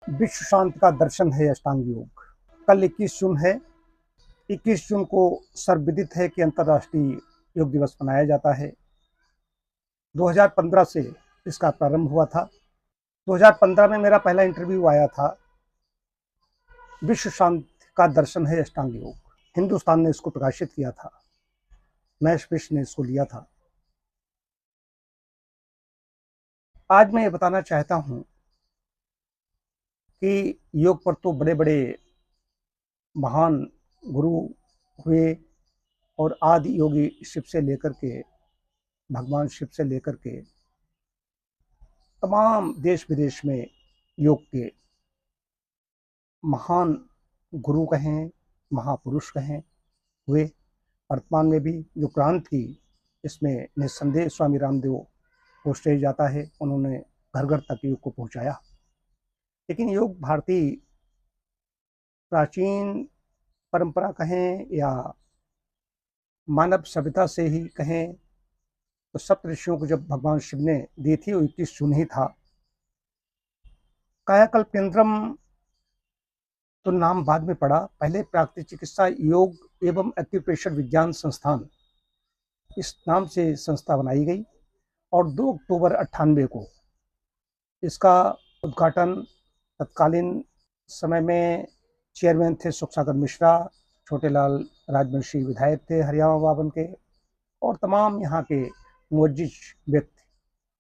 विश्व शांति का दर्शन है अष्टांग योग। कल 21 जून है। 21 जून को सर्वविदित है कि अंतर्राष्ट्रीय योग दिवस मनाया जाता है। 2015 से इसका प्रारंभ हुआ था। 2015 में मेरा पहला इंटरव्यू आया था। विश्व शांति का दर्शन है अष्टांग योग। हिंदुस्तान ने इसको प्रकाशित किया था, मैश विश्व ने इसको लिया था। आज मैं ये बताना चाहता हूं कि योग पर तो बड़े बड़े महान गुरु हुए और आदि योगी शिव से लेकर के, भगवान शिव से लेकर के तमाम देश विदेश में योग के महान गुरु कहें, महापुरुष कहें, हुए। वर्तमान में भी जो क्रांति इसमें निस्संदेह स्वामी रामदेव को श्रेय जाता है। उन्होंने घर घर तक योग को पहुंचाया। लेकिन योग भारतीय प्राचीन परंपरा कहें या मानव सभ्यता से ही कहें तो सप्त ऋषियों को जब भगवान शिव ने दी थी वो 21 जून ही था। कायाकल्प केंद्रम तो नाम बाद में पड़ा। पहले प्राकृतिक चिकित्सा योग एवं एक्यूप्रेशर विज्ञान संस्थान इस नाम से संस्था बनाई गई और 2 अक्टूबर 98 को इसका उद्घाटन तत्कालीन समय में चेयरमैन थे सुखसागर मिश्रा, छोटेलाल राजवंशी विधायक थे हरियाणा बावन के, और तमाम यहाँ के मुअज्जिज व्यक्ति,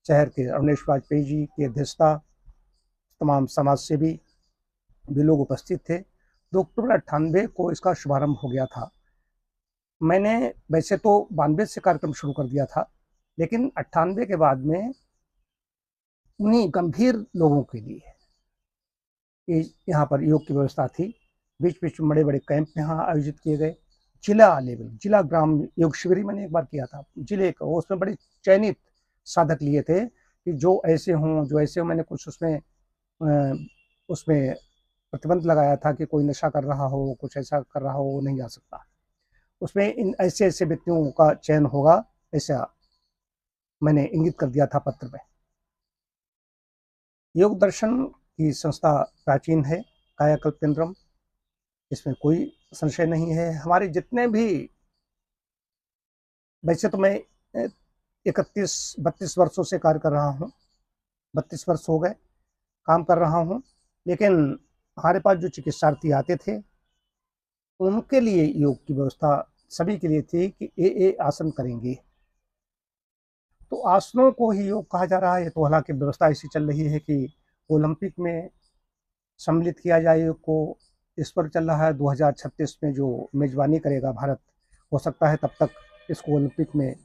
शहर के अरुणेश वाजपेयी जी की अध्यक्षता, तमाम समाज सेवी भी लोग उपस्थित थे। 2 अक्टूबर 98 को इसका शुभारंभ हो गया था। मैंने वैसे तो 92 से कार्यक्रम शुरू कर दिया था, लेकिन 98 के बाद में उन्हीं गंभीर लोगों के लिए यहाँ पर योग की व्यवस्था थी। बीच बीच में बड़े बड़े कैंप यहाँ आयोजित किए गए। जिला लेवल, जिला ग्राम योग शिविर ही मैंने एक बार किया था जिले का। उसमें बड़े चयनित साधक लिए थे कि जो ऐसे हों। मैंने कुछ उसमें प्रतिबंध लगाया था कि कोई नशा कर रहा हो, कुछ ऐसा कर रहा हो, वो नहीं जा सकता। उसमें इन ऐसे ऐसे व्यक्तियों का चयन होगा, ऐसा मैंने इंगित कर दिया था पत्र में। योग दर्शन की संस्था प्राचीन है, कायाकल्प केंद्रम, इसमें कोई संशय नहीं है। हमारे जितने भी, वैसे तो मैं 31-32 वर्षों से कार्य कर रहा हूँ, 32 वर्ष हो गए काम कर रहा हूँ, लेकिन हमारे पास जो चिकित्सार्थी आते थे उनके लिए योग की व्यवस्था सभी के लिए थी कि ये आसन करेंगे। तो आसनों को ही योग कहा जा रहा है। तो हालांकि व्यवस्था ऐसी चल रही है कि ओलंपिक में सम्मिलित किया जाए योग को। इस पर चल रहा है 2036 में जो मेजबानी करेगा भारत, हो सकता है तब तक इसको ओलंपिक में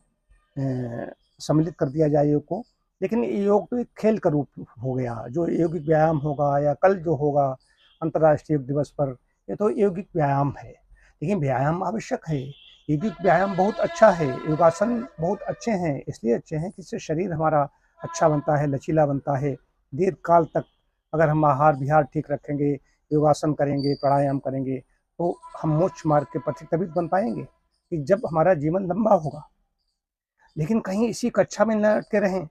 सम्मिलित कर दिया जाए योग को। लेकिन योग तो एक खेल का रूप हो गया। जो यौगिक व्यायाम होगा या कल जो होगा अंतर्राष्ट्रीय योग दिवस पर, ये तो यौगिक व्यायाम है। लेकिन व्यायाम आवश्यक है। यौगिक व्यायाम बहुत अच्छा है। योगासन बहुत अच्छे हैं, इसलिए अच्छे हैं कि इससे शरीर हमारा अच्छा बनता है, लचीला बनता है। दीर्घ काल तक अगर हम आहार विहार ठीक रखेंगे, योगासन करेंगे, प्राणायाम करेंगे, तो हम मोक्ष मार्ग के पथिक तभी बन पाएंगे कि जब हमारा जीवन लंबा होगा। लेकिन कहीं इसी कक्षा में न अटके रहें।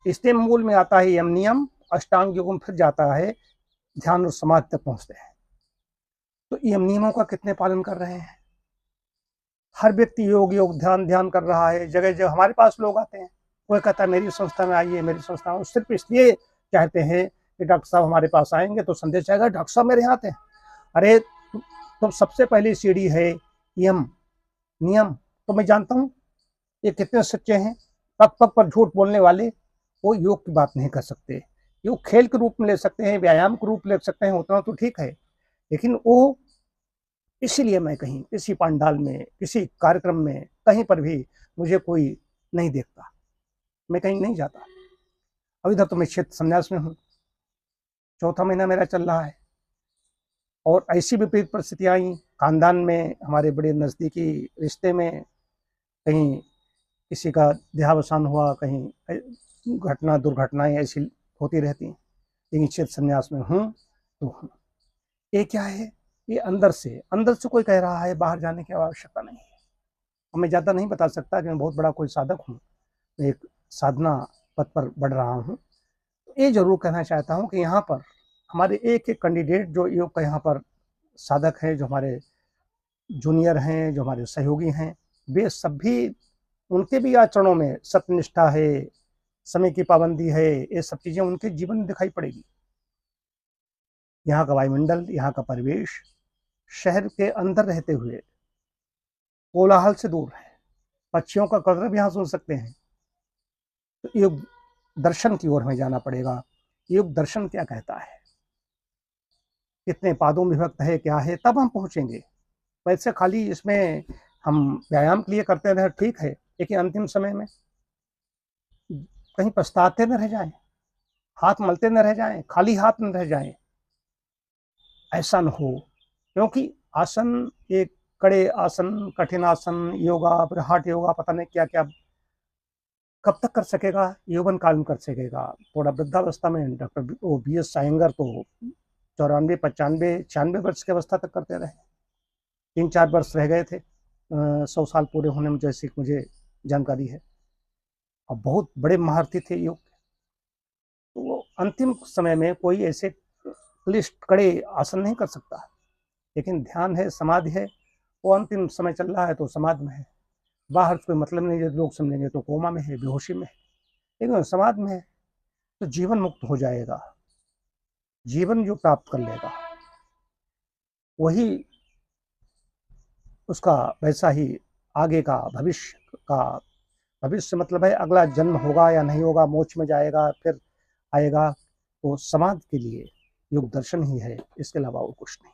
इसलिए मूल में आता है यम नियम, अष्टांग योग में फिर जाता है ध्यान और समाधि तक पहुंचते हैं। तो यम नियमों का कितने पालन कर रहे हैं? हर व्यक्ति योग योग ध्यान ध्यान कर रहा है। जगह जगह हमारे पास लोग आते हैं, कोई कहता है मेरी संस्था में आइए, मेरी संस्था में, सिर्फ इसलिए चाहते हैं कि डॉक्टर साहब हमारे पास आएंगे तो संदेश आएगा डॉक्टर साहब मेरे यहाँ आते हैं। अरे तो सबसे पहली सीढ़ी है यम नियम। तो मैं जानता हूँ ये कितने सच्चे हैं। पग पग पर झूठ बोलने वाले वो योग की बात नहीं कर सकते। योग खेल के रूप में ले सकते हैं, व्यायाम के रूप ले सकते हैं, उतना तो ठीक है। लेकिन वो, इसीलिए मैं कहीं किसी पंडाल में, किसी कार्यक्रम में, कहीं पर भी मुझे कोई नहीं देखता, मैं कहीं नहीं जाता। अब इधर तो मैं क्षेत्र संन्यास में हूँ, 4था महीना मेरा चल रहा है। और ऐसी विपरीत परिस्थितियाँ आई खानदान में, हमारे बड़े नज़दीकी रिश्ते में, कहीं किसी का देहावसान हुआ, कहीं घटना दुर्घटनाएं ऐसी होती रहती हैं। लेकिन क्षेत्र संन्यास में हूँ तो हूँ। ये क्या है? ये अंदर से कोई कह रहा है, बाहर जाने की आवश्यकता नहीं है। और मैं ज़्यादा नहीं बता सकता कि मैं बहुत बड़ा कोई साधक हूँ, एक साधना पथ पर बढ़ रहा हूँ। ये जरूर कहना चाहता हूँ कि यहाँ पर हमारे एक एक कैंडिडेट जो योग का यहाँ पर साधक हैं, जो हमारे जूनियर हैं, जो हमारे सहयोगी हैं, वे सभी, उनके भी आचरणों में सत्यनिष्ठा है, समय की पाबंदी है, ये सब चीजें उनके जीवन में दिखाई पड़ेगी। यहाँ का वायुमंडल, यहाँ का परिवेश शहर के अंदर रहते हुए कोलाहल से दूर है, पक्षियों का कलरव यहाँ सुन सकते हैं। तो योग दर्शन की ओर हमें जाना पड़ेगा। योग दर्शन क्या कहता है, कितने पादों में विभक्त है, क्या है, तब हम पहुंचेंगे। वैसे खाली इसमें हम व्यायाम के लिए करते रहे ठीक है, लेकिन अंतिम समय में कहीं पछताते न रह जाएं, हाथ मलते न रह जाएं, खाली हाथ न रह जाएं, ऐसा न हो। क्योंकि आसन, एक कड़े आसन, कठिन आसन, योगा, फिर हार्ट योगा, पता नहीं क्या क्या कब तक कर सकेगा, यौवन काल में कर सकेगा। थोड़ा वृद्धावस्था में डॉक्टर BS आयंगर तो 94, 95, 96 वर्ष की अवस्था तक करते रहे। 3-4 वर्ष रह गए थे 100 साल पूरे होने में, जैसे मुझे जानकारी है। और बहुत बड़े महारथी थे योग के। तो वो अंतिम समय में कोई ऐसे क्लिष्ट कड़े आसन नहीं कर सकता, लेकिन ध्यान है, समाधि है। वो अंतिम समय चल रहा है तो समाधि में है, बाहर कोई मतलब नहीं है। लोग समझेंगे तो कोमा में है, बेहोशी में है, लेकिन समाधि में है तो जीवन मुक्त हो जाएगा, जीवन जो प्राप्त कर लेगा वही उसका वैसा ही आगे का भविष्य मतलब है अगला जन्म होगा या नहीं होगा, मोक्ष में जाएगा फिर आएगा। तो समाधि के लिए योग दर्शन ही है, इसके अलावा और कुछ नहीं।